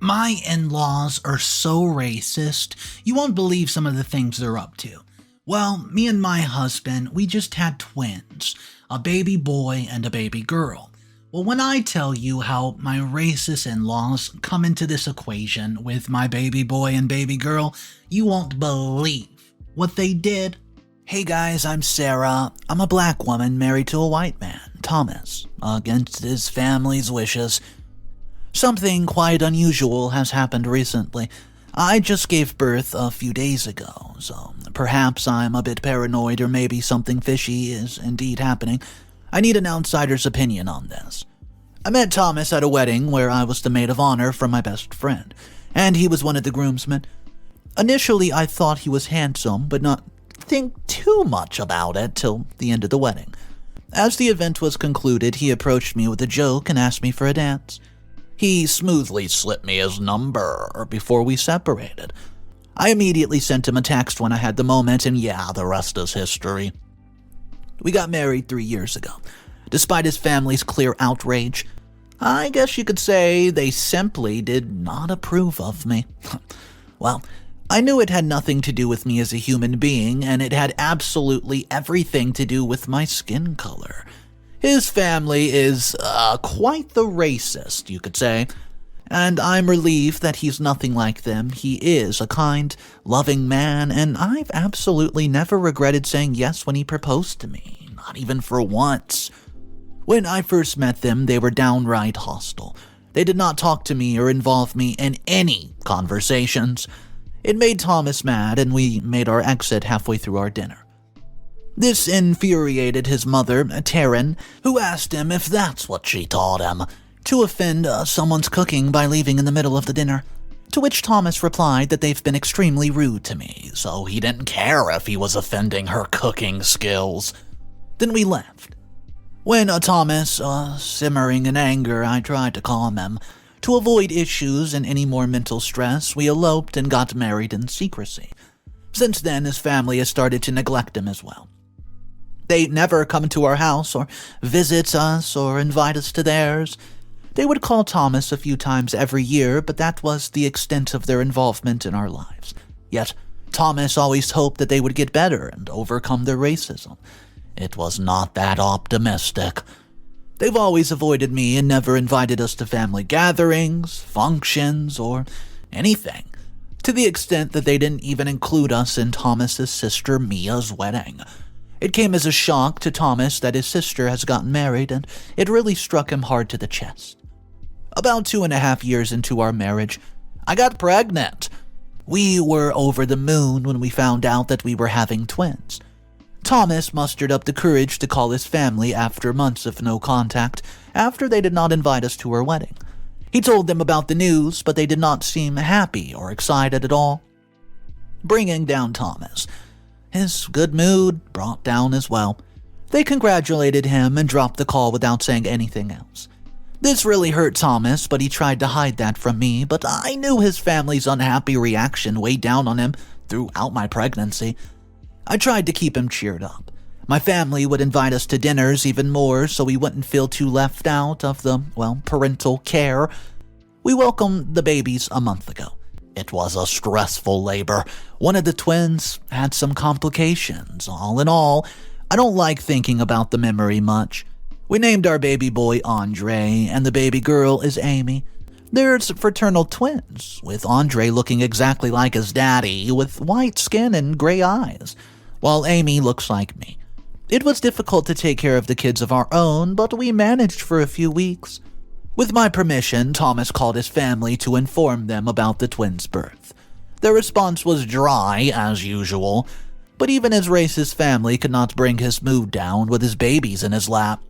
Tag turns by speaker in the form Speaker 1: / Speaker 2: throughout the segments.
Speaker 1: My in-laws are so racist, you won't believe some of the things they're up to. Well, me and my husband, we just had twins, a baby boy and a baby girl. Well, when I tell you how my racist in-laws come into this equation with my baby boy and baby girl, you won't believe what they did. Hey guys, I'm Sarah. I'm a black woman married to a white man, Thomas, against his family's wishes. Something quite unusual has happened recently. I just gave birth a few days ago, so perhaps I'm a bit paranoid or maybe something fishy is indeed happening. I need an outsider's opinion on this. I met Thomas at a wedding where I was the maid of honor for my best friend, and he was one of the groomsmen. Initially, I thought he was handsome, but not think too much about it till the end of the wedding. As the event was concluded, he approached me with a joke and asked me for a dance. He smoothly slipped me his number before we separated. I immediately sent him a text when I had the moment, and yeah, the rest is history. We got married 3 years ago. Despite his family's clear outrage, I guess you could say they simply did not approve of me. Well, I knew it had nothing to do with me as a human being, and it had absolutely everything to do with my skin color. His family is quite the racist, you could say, and I'm relieved that he's nothing like them. He is a kind, loving man, and I've absolutely never regretted saying yes when he proposed to me, not even for once. When I first met them, they were downright hostile. They did not talk to me or involve me in any conversations. It made Thomas mad, and we made our exit halfway through our dinner. This infuriated his mother, Taryn, who asked him if that's what she taught him, to offend someone's cooking by leaving in the middle of the dinner, to which Thomas replied that they've been extremely rude to me, so he didn't care if he was offending her cooking skills. Then we left. When Thomas, simmering in anger, I tried to calm him. To avoid issues and any more mental stress, we eloped and got married in secrecy. Since then, his family has started to neglect him as well. They never come to our house or visit us or invite us to theirs. They would call Thomas a few times every year, but that was the extent of their involvement in our lives. Yet, Thomas always hoped that they would get better and overcome their racism. It was not that optimistic. They've always avoided me and never invited us to family gatherings, functions, or anything, to the extent that they didn't even include us in Thomas's sister Mia's wedding. It came as a shock to Thomas that his sister has gotten married, and it really struck him hard to the chest. About 2.5 years into our marriage, I got pregnant. We were over the moon when we found out that we were having twins. Thomas mustered up the courage to call his family after months of no contact, after they did not invite us to our wedding. He told them about the news, but they did not seem happy or excited at all, bringing down Thomas. His good mood brought down as well. They congratulated him and dropped the call without saying anything else. This really hurt Thomas, but he tried to hide that from me, but I knew his family's unhappy reaction weighed down on him throughout my pregnancy. I tried to keep him cheered up. My family would invite us to dinners even more so we wouldn't feel too left out of the, parental care. We welcomed the babies a month ago. It was a stressful labor. One of the twins had some complications. All in all, I don't like thinking about the memory much. We named our baby boy Andre, and the baby girl is Amy. They're fraternal twins, with Andre looking exactly like his daddy, with white skin and gray eyes, while Amy looks like me. It was difficult to take care of the kids of our own, but we managed for a few weeks. With my permission, Thomas called his family to inform them about the twins' birth. Their response was dry, as usual, but even his racist family could not bring his mood down with his babies in his lap.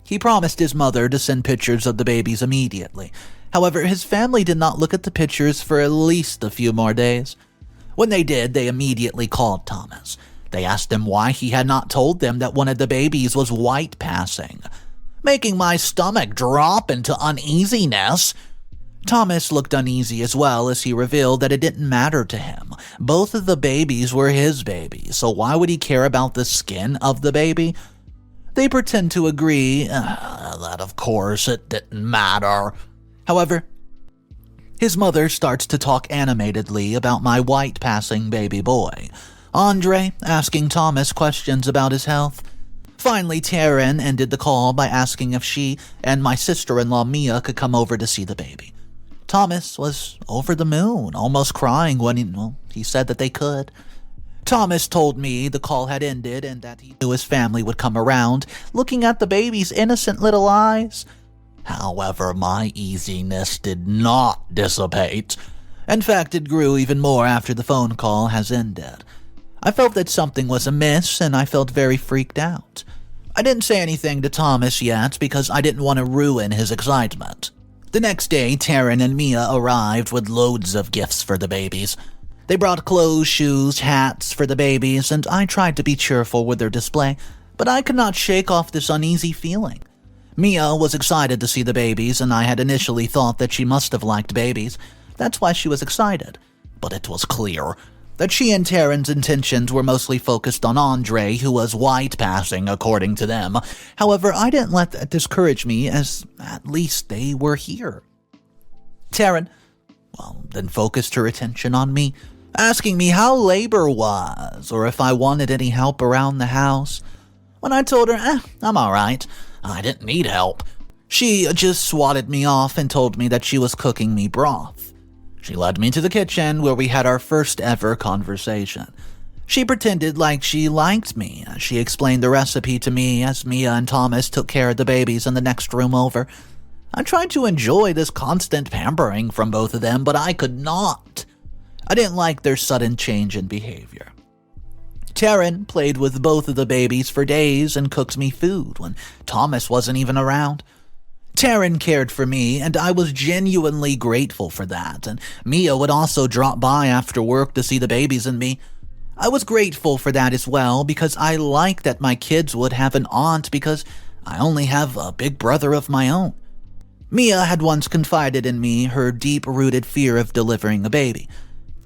Speaker 1: He promised his mother to send pictures of the babies immediately. However, his family did not look at the pictures for at least a few more days. When they did, they immediately called Thomas. They asked him why he had not told them that one of the babies was white passing, making my stomach drop into uneasiness. Thomas looked uneasy as well as he revealed that it didn't matter to him. Both of the babies were his babies, so why would he care about the skin of the baby? They pretend to agree that of course it didn't matter. However, His mother starts to talk animatedly about my white-passing baby boy. Andre asking Thomas questions about his health. Finally, Taryn ended the call by asking if she and my sister-in-law Mia could come over to see the baby. Thomas was over the moon, almost crying when he said that they could. Thomas told me the call had ended and that he knew his family would come around, looking at the baby's innocent little eyes. However, my easiness did not dissipate. In fact, it grew even more after the phone call has ended. I felt that something was amiss and I felt very freaked out. I didn't say anything to Thomas yet because I didn't want to ruin his excitement. The next day, Taryn and Mia arrived with loads of gifts for the babies. They brought clothes, shoes, hats for the babies, and I tried to be cheerful with their display, but I could not shake off this uneasy feeling. Mia was excited to see the babies, and I had initially thought that she must have liked babies. That's why she was excited. But it was clear that she and Taryn's intentions were mostly focused on Andre, who was white-passing, according to them. However, I didn't let that discourage me, as at least they were here. Taryn, then focused her attention on me, asking me how labor was, or if I wanted any help around the house. When I told her, I'm alright, I didn't need help, she just swatted me off and told me that she was cooking me broth. She led me to the kitchen where we had our first ever conversation. She pretended like she liked me. She explained the recipe to me as Mia and Thomas took care of the babies in the next room over. I tried to enjoy this constant pampering from both of them, but I could not. I didn't like their sudden change in behavior. Taryn played with both of the babies for days and cooked me food when Thomas wasn't even around. Taryn cared for me, and I was genuinely grateful for that, and Mia would also drop by after work to see the babies and me. I was grateful for that as well, because I like that my kids would have an aunt because I only have a big brother of my own. Mia had once confided in me her deep-rooted fear of delivering a baby.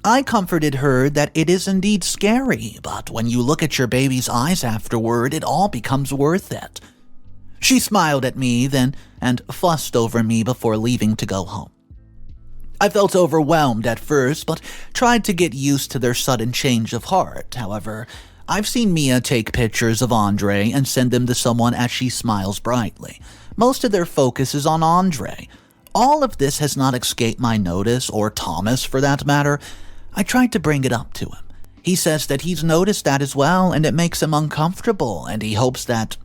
Speaker 1: I comforted her that it is indeed scary, but when you look at your baby's eyes afterward, it all becomes worth it. She smiled at me then and fussed over me before leaving to go home. I felt overwhelmed at first, but tried to get used to their sudden change of heart. However, I've seen Mia take pictures of Andre and send them to someone as she smiles brightly. Most of their focus is on Andre. All of this has not escaped my notice, or Thomas for that matter. I tried to bring it up to him. He says that he's noticed that as well, and it makes him uncomfortable, and he hopes that,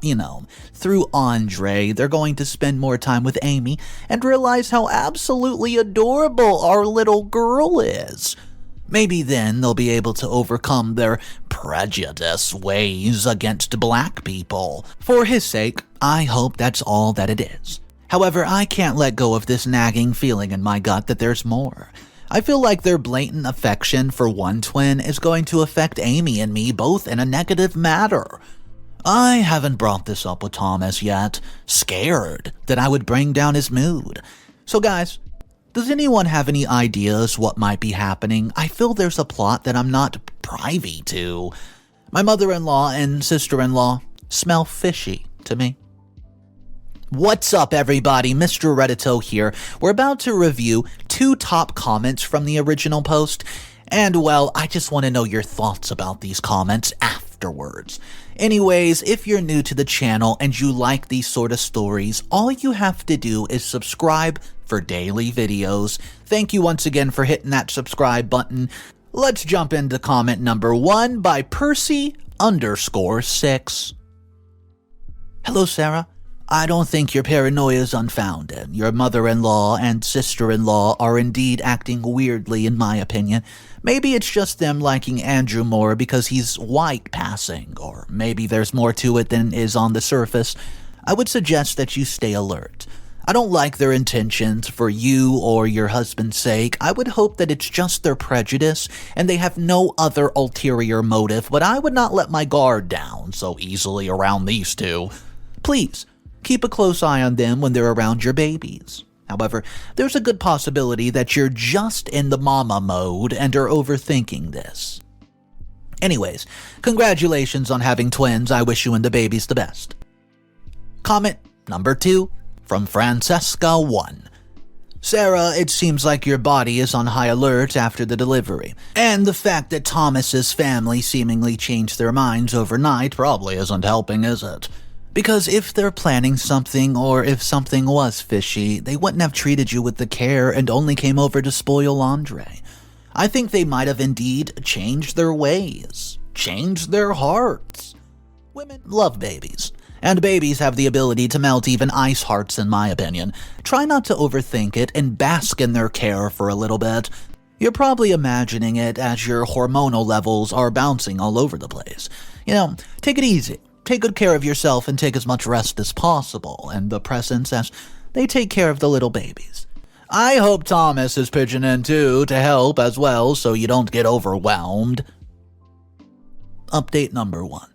Speaker 1: through Andre, they're going to spend more time with Amy and realize how absolutely adorable our little girl is. Maybe then they'll be able to overcome their prejudice ways against black people. For his sake, I hope that's all that it is. However, I can't let go of this nagging feeling in my gut that there's more. I feel like their blatant affection for one twin is going to affect Amy and me both in a negative manner. I haven't brought this up with Thomas yet, scared that I would bring down his mood. So guys, does anyone have any ideas what might be happening? I feel there's a plot that I'm not privy to. My mother-in-law and sister-in-law smell fishy to me. What's up, everybody? Mr. Reddito here. We're about to review 2 top comments from the original post, and well, I just want to know your thoughts about these comments afterwards. Anyways, if you're new to the channel and you like these sort of stories, all you have to do is subscribe for daily videos. Thank you once again for hitting that subscribe button. Let's jump into comment number 1 by Percy_6. Hello, Sarah. I don't think your paranoia is unfounded. Your mother-in-law and sister-in-law are indeed acting weirdly, in my opinion. Maybe it's just them liking Andrew more because he's white-passing, or maybe there's more to it than is on the surface. I would suggest that you stay alert. I don't like their intentions for you or your husband's sake. I would hope that it's just their prejudice and they have no other ulterior motive, but I would not let my guard down so easily around these two. Please, keep a close eye on them when they're around your babies. However, there's a good possibility that you're just in the mama mode and are overthinking this. Anyways, congratulations on having twins. I wish you and the babies the best. Comment number 2 from Francesca1. Sarah, it seems like your body is on high alert after the delivery, and the fact that Thomas's family seemingly changed their minds overnight probably isn't helping, is it? Because if they're planning something, or if something was fishy, they wouldn't have treated you with the care and only came over to spoil Andre. I think they might have indeed changed their ways, changed their hearts. Women love babies. And babies have the ability to melt even ice hearts, in my opinion. Try not to overthink it and bask in their care for a little bit. You're probably imagining it as your hormonal levels are bouncing all over the place. Take it easy. Take good care of yourself and take as much rest as possible in the presence as they take care of the little babies. I hope Thomas is pitching in too to help as well so you don't get overwhelmed. Update number 1.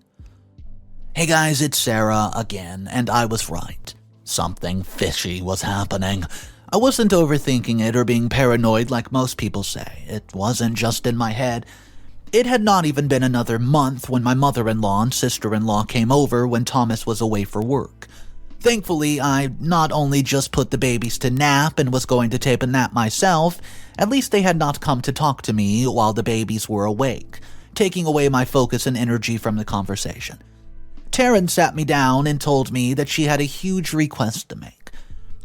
Speaker 1: Hey guys, it's Sarah again, and I was right. Something fishy was happening. I wasn't overthinking it or being paranoid like most people say. It wasn't just in my head. It had not even been another month when my mother-in-law and sister-in-law came over when Thomas was away for work. Thankfully, I not only just put the babies to nap and was going to take a nap myself, at least they had not come to talk to me while the babies were awake, taking away my focus and energy from the conversation. Taryn sat me down and told me that she had a huge request to make.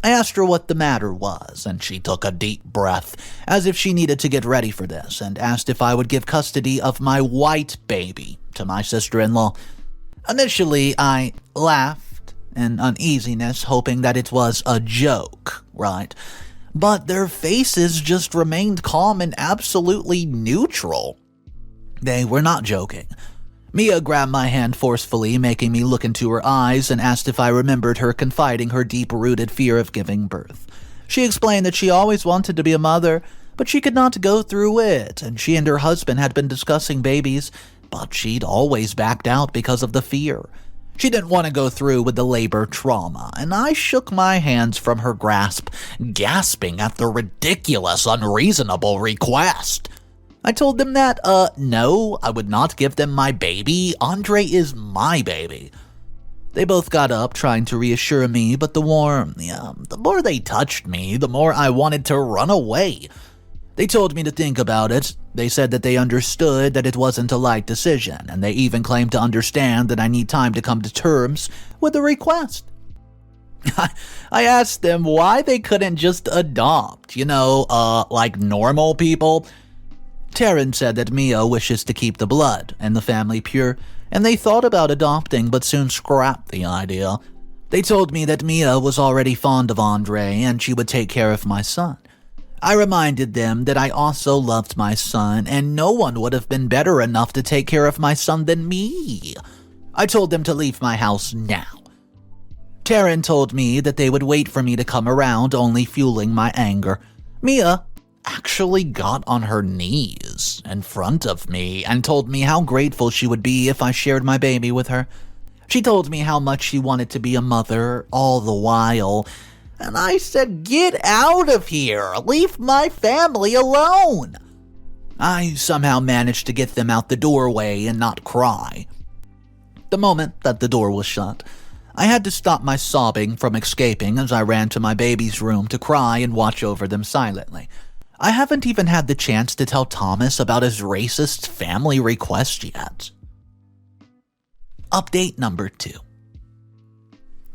Speaker 1: I asked her what the matter was, and she took a deep breath, as if she needed to get ready for this, and asked if I would give custody of my white baby to my sister-in-law. Initially, I laughed in uneasiness, hoping that it was a joke, right? But their faces just remained calm and absolutely neutral. They were not joking. Mia grabbed my hand forcefully, making me look into her eyes, and asked if I remembered her confiding her deep-rooted fear of giving birth. She explained that she always wanted to be a mother, but she could not go through it, and she and her husband had been discussing babies, but she'd always backed out because of the fear. She didn't want to go through with the labor trauma, and I shook my hands from her grasp, gasping at the ridiculous, unreasonable request. I told them that, no, I would not give them my baby. Andre is my baby. They both got up, trying to reassure me, but the more they touched me, the more I wanted to run away. They told me to think about it. They said that they understood that it wasn't a light decision, and they even claimed to understand that I need time to come to terms with the request. I asked them why they couldn't just adopt, like normal people. Taryn said that Mia wishes to keep the blood and the family pure, and they thought about adopting but soon scrapped the idea. They told me that Mia was already fond of Andre and she would take care of my son. I reminded them that I also loved my son and no one would have been better enough to take care of my son than me. I told them to leave my house now. Taryn told me that they would wait for me to come around, only fueling my anger. Mia actually got on her knees in front of me and told me how grateful she would be if I shared my baby with her. She told me how much she wanted to be a mother all the while, and I said, "Get out of here! Leave my family alone!" I somehow managed to get them out the doorway and not cry. The moment that the door was shut, I had to stop my sobbing from escaping as I ran to my baby's room to cry and watch over them silently. I haven't even had the chance to tell Thomas about his racist family request yet. Update number 2.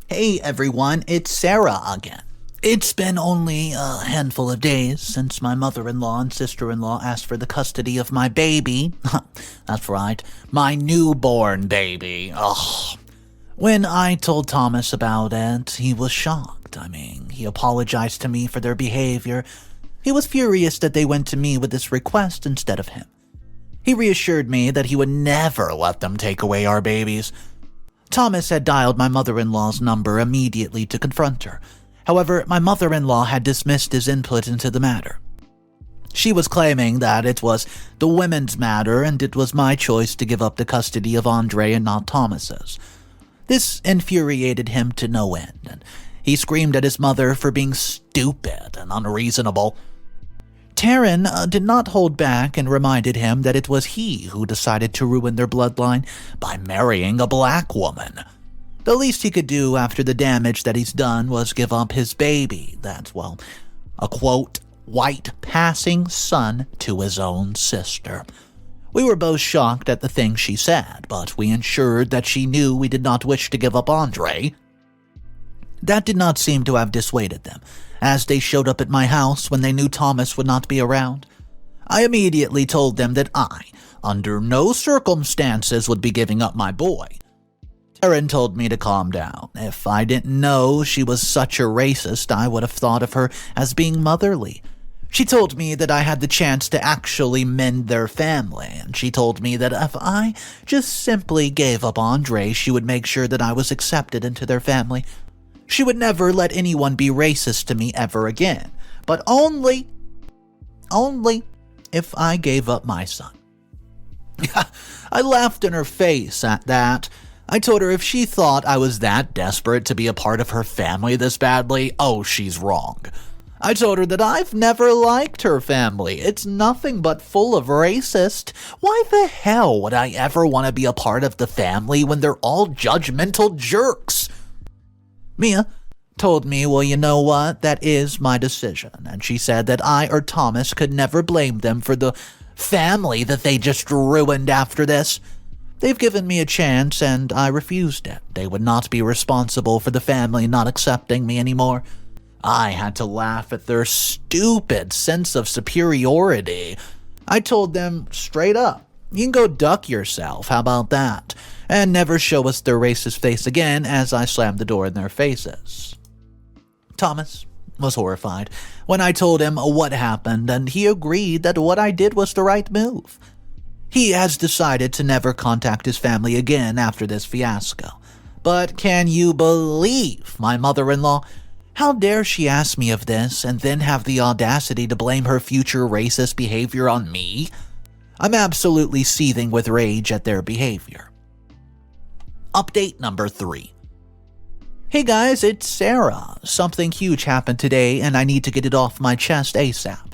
Speaker 1: Hey everyone, it's Sarah again. It's been only a handful of days since my mother-in-law and sister-in-law asked for the custody of my baby. That's right, my newborn baby. Ugh. When I told Thomas about it, he was shocked. He apologized to me for their behavior. He was furious that they went to me with this request instead of him. He reassured me that he would never let them take away our babies. Thomas had dialed my mother-in-law's number immediately to confront her. However, my mother-in-law had dismissed his input into the matter. She was claiming that it was the women's matter and it was my choice to give up the custody of Andre and not Thomas's. This infuriated him to no end, and he screamed at his mother for being stupid and unreasonable. Taryn did not hold back and reminded him that it was he who decided to ruin their bloodline by marrying a black woman. The least he could do after the damage that he's done was give up his baby that, a quote, white passing son to his own sister. We were both shocked at the things she said, but we ensured that she knew we did not wish to give up Andre. That did not seem to have dissuaded them, as they showed up at my house when they knew Thomas would not be around. I immediately told them that I, under no circumstances, would be giving up my boy. Taryn told me to calm down. If I didn't know she was such a racist, I would have thought of her as being motherly. She told me that I had the chance to actually mend their family, and she told me that if I just simply gave up Andre, she would make sure that I was accepted into their family. She would never let anyone be racist to me ever again, but only if I gave up my son. I laughed in her face at that. I told her if she thought I was that desperate to be a part of her family this badly, oh, she's wrong. I told her that I've never liked her family. It's nothing but full of racist. Why the hell would I ever want to be a part of the family when they're all judgmental jerks? Mia told me, well, you know what? That is my decision. And she said that I or Thomas could never blame them for the family that they just ruined after this. They've given me a chance, and I refused it. They would not be responsible for the family not accepting me anymore. I had to laugh at their stupid sense of superiority. I told them straight up, you can go duck yourself, how about that? And never show us their racist face again as I slammed the door in their faces. Thomas was horrified when I told him what happened, and he agreed that what I did was the right move. He has decided to never contact his family again after this fiasco. But can you believe my mother-in-law? How dare she ask me of this and then have the audacity to blame her future racist behavior on me? I'm absolutely seething with rage at their behavior. Update number 3. Hey guys, it's Sarah. Something huge happened today and I need to get it off my chest ASAP.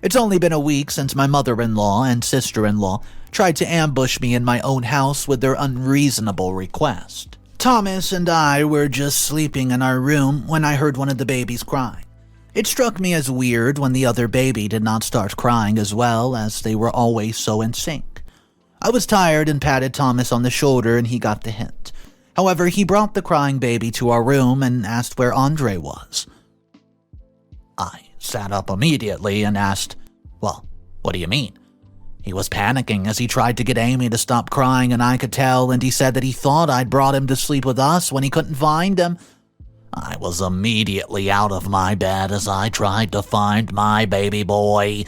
Speaker 1: It's only been a week since my mother-in-law and sister-in-law tried to ambush me in my own house with their unreasonable request. Thomas and I were just sleeping in our room when I heard one of the babies crying. It struck me as weird when the other baby did not start crying as well, as they were always so in sync. I was tired and patted Thomas on the shoulder and he got the hint. However, he brought the crying baby to our room and asked where Andre was. I sat up immediately and asked, well, what do you mean? He was panicking as he tried to get Amy to stop crying, and I could tell, and he said that he thought I'd brought him to sleep with us when he couldn't find him. I was immediately out of my bed as I tried to find my baby boy.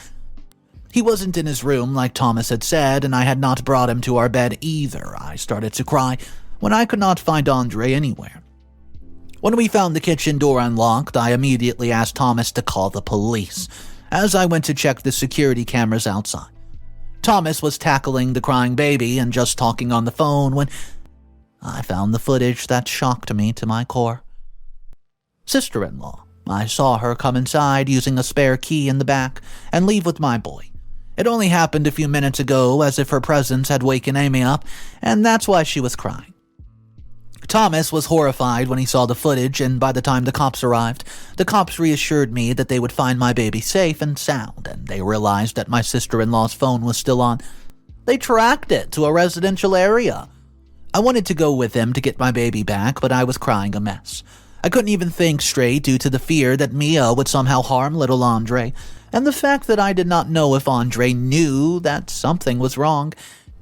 Speaker 1: He wasn't in his room like Thomas had said, and I had not brought him to our bed either. I started to cry when I could not find Andre anywhere. When we found the kitchen door unlocked, I immediately asked Thomas to call the police, as I went to check the security cameras outside. Thomas was tackling the crying baby and just talking on the phone when I found the footage that shocked me to my core. Sister-in-law. I saw her come inside using a spare key in the back and leave with my boy. It only happened a few minutes ago, as if her presence had waken Amy up, and that's why she was crying. Thomas was horrified when he saw the footage, and by the time the cops arrived, the cops reassured me that they would find my baby safe and sound, and they realized that my sister-in-law's phone was still on. They tracked it to a residential area. I wanted to go with them to get my baby back, but I was crying a mess. I couldn't even think straight due to the fear that Mia would somehow harm little Andre, and the fact that I did not know if Andre knew that something was wrong,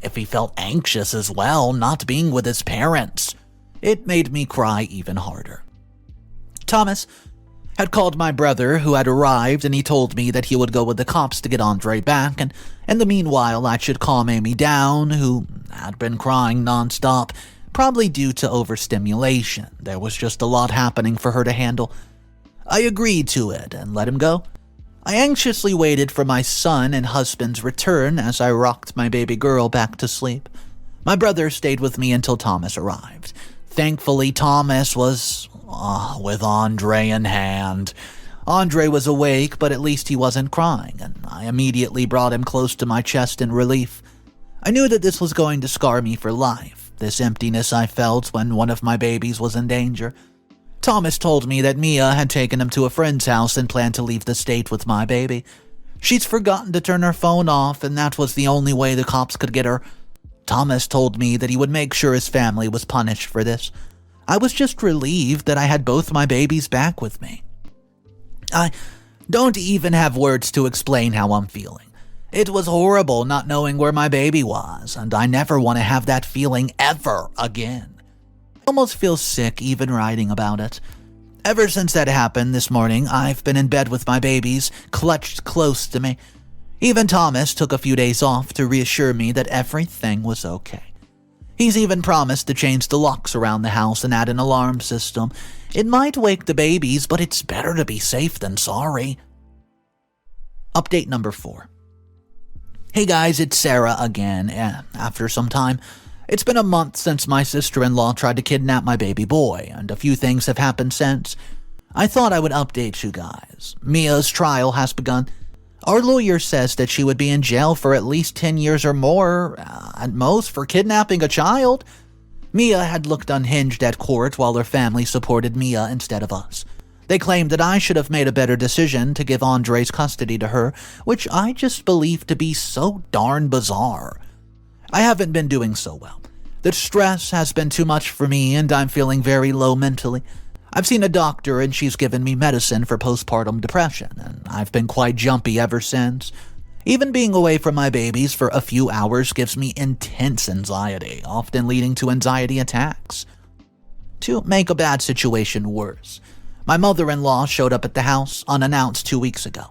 Speaker 1: if he felt anxious as well, not being with his parents. It made me cry even harder. Thomas had called my brother, who had arrived, and he told me that he would go with the cops to get Andre back, and in the meanwhile I should calm Amy down, who had been crying nonstop, probably due to overstimulation. There was just a lot happening for her to handle. I agreed to it and let him go. I anxiously waited for my son and husband's return as I rocked my baby girl back to sleep. My brother stayed with me until Thomas arrived. Thankfully, Thomas was with Andre in hand. Andre was awake, but at least he wasn't crying, and I immediately brought him close to my chest in relief. I knew that this was going to scar me for life, this emptiness I felt when one of my babies was in danger. Thomas told me that Mia had taken him to a friend's house and planned to leave the state with my baby. She's forgotten to turn her phone off, and that was the only way the cops could get her. Thomas told me that he would make sure his family was punished for this. I was just relieved that I had both my babies back with me. I don't even have words to explain how I'm feeling. It was horrible not knowing where my baby was, and I never want to have that feeling ever again. I almost feel sick even writing about it. Ever since that happened this morning, I've been in bed with my babies, clutched close to me. Even Thomas took a few days off to reassure me that everything was okay. He's even promised to change the locks around the house and add an alarm system. It might wake the babies, but it's better to be safe than sorry. Update number 4. Hey guys, it's Sara again, after some time. It's been a month since my sister-in-law tried to kidnap my baby boy, and a few things have happened since. I thought I would update you guys. Mia's trial has begun. Our lawyer says that she would be in jail for at least 10 years or more, at most, for kidnapping a child. Mia had looked unhinged at court while her family supported Mia instead of us. They claimed that I should have made a better decision to give Andre's custody to her, which I just believe to be so darn bizarre. I haven't been doing so well. The stress has been too much for me, and I'm feeling very low mentally. I've seen a doctor, and she's given me medicine for postpartum depression, and I've been quite jumpy ever since. Even being away from my babies for a few hours gives me intense anxiety, often leading to anxiety attacks. To make a bad situation worse, my mother-in-law showed up at the house unannounced 2 weeks ago.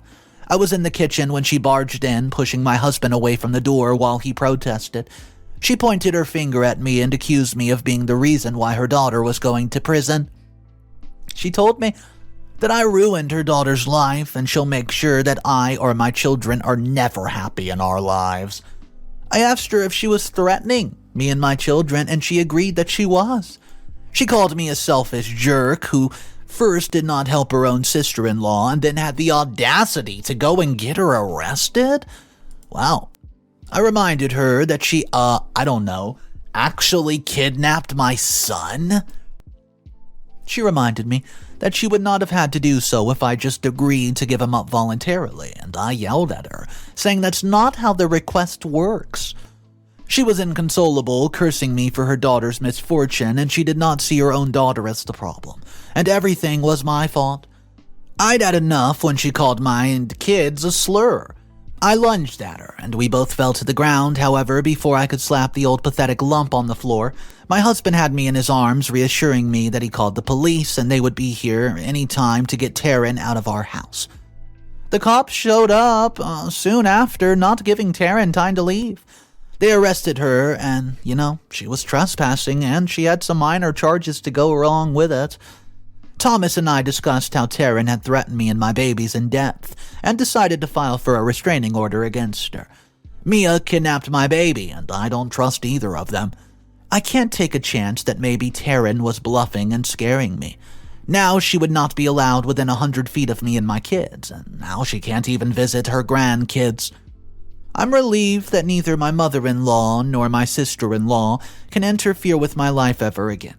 Speaker 1: I was in the kitchen when she barged in, pushing my husband away from the door while he protested. She pointed her finger at me and accused me of being the reason why her daughter was going to prison. She told me that I ruined her daughter's life and she'll make sure that I or my children are never happy in our lives. I asked her if she was threatening me and my children, and she agreed that she was. She called me a selfish jerk who first did not help her own sister-in-law and then had the audacity to go and get her arrested? Wow. I reminded her that she, actually kidnapped my son. She reminded me that she would not have had to do so if I just agreed to give him up voluntarily, and I yelled at her, saying that's not how the request works. She was inconsolable, cursing me for her daughter's misfortune, and she did not see her own daughter as the problem, and everything was my fault. I'd had enough when she called my kids a slur. I lunged at her, and we both fell to the ground. However, before I could slap the old pathetic lump on the floor, my husband had me in his arms, reassuring me that he called the police and they would be here any time to get Taryn out of our house. The cops showed up soon after, not giving Taryn time to leave. They arrested her, and, she was trespassing, and she had some minor charges to go along with it. Thomas and I discussed how Taryn had threatened me and my babies in depth, and decided to file for a restraining order against her. Mia kidnapped my baby, and I don't trust either of them. I can't take a chance that maybe Taryn was bluffing and scaring me. Now she would not be allowed within 100 feet of me and my kids, and now she can't even visit her grandkids. I'm relieved that neither my mother-in-law nor my sister-in-law can interfere with my life ever again.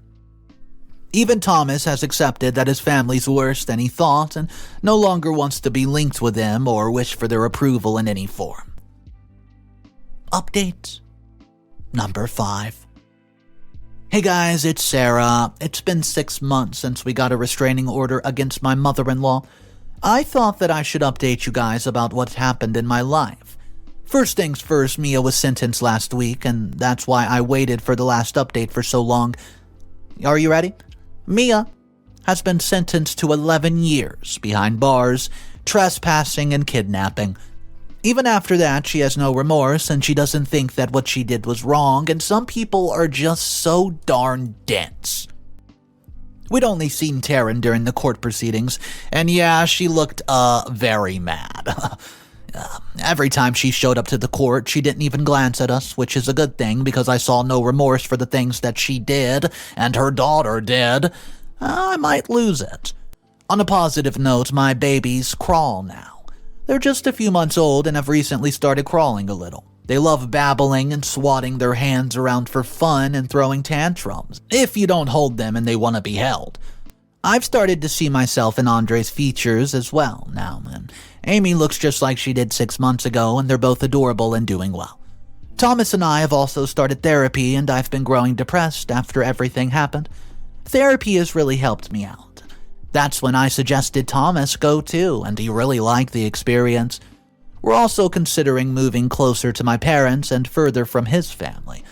Speaker 1: Even Thomas has accepted that his family's worse than he thought and no longer wants to be linked with them or wish for their approval in any form. Update number 5. Hey guys, it's Sara. It's been 6 months since we got a restraining order against my mother-in-law. I thought that I should update you guys about what happened in my life. First things first, Mia was sentenced last week, and that's why I waited for the last update for so long. Are you ready? Mia has been sentenced to 11 years behind bars, trespassing, and kidnapping. Even after that, she has no remorse, and she doesn't think that what she did was wrong, and some people are just so darn dense. We'd only seen Taryn during the court proceedings, and yeah, she looked, very mad. Every time she showed up to the court, she didn't even glance at us, which is a good thing because I saw no remorse for the things that she did and her daughter did. I might lose it. On a positive note, my babies crawl now. They're just a few months old and have recently started crawling a little. They love babbling and swatting their hands around for fun and throwing tantrums, if you don't hold them and they want to be held. I've started to see myself in Andre's features as well now, and Amy looks just like she did 6 months ago, and they're both adorable and doing well. Thomas and I have also started therapy, and I've been growing depressed after everything happened. Therapy has really helped me out. That's when I suggested Thomas go too, and he really liked the experience. We're also considering moving closer to my parents and further from his family.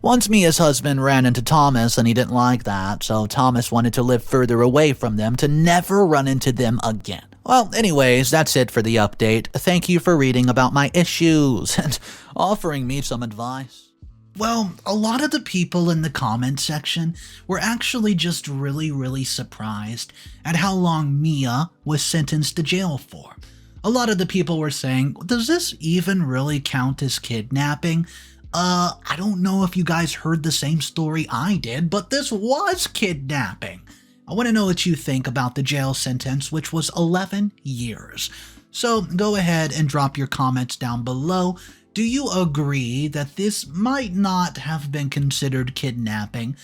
Speaker 1: Once Mia's husband ran into Thomas and he didn't like that, so Thomas wanted to live further away from them to never run into them again. Well, anyways, that's it for the update. Thank you for reading about my issues and offering me some advice. Well, a lot of the people in the comment section were actually just really surprised at how long Mia was sentenced to jail for. A lot of the people were saying, does this even really count as kidnapping? I don't know if you guys heard the same story I did, but this was kidnapping. I want to know what you think about the jail sentence, which was 11 years. So go ahead and drop your comments down below. Do you agree that this might not have been considered kidnapping?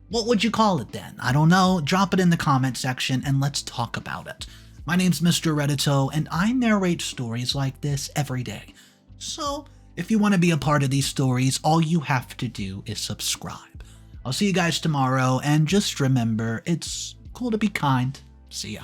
Speaker 1: What would you call it then? I don't know. Drop it in the comment section and let's talk about it. My name's Mr. Reddito, and I narrate stories like this every day. So, if you want to be a part of these stories, all you have to do is subscribe. I'll see you guys tomorrow, and just remember, it's cool to be kind. See ya.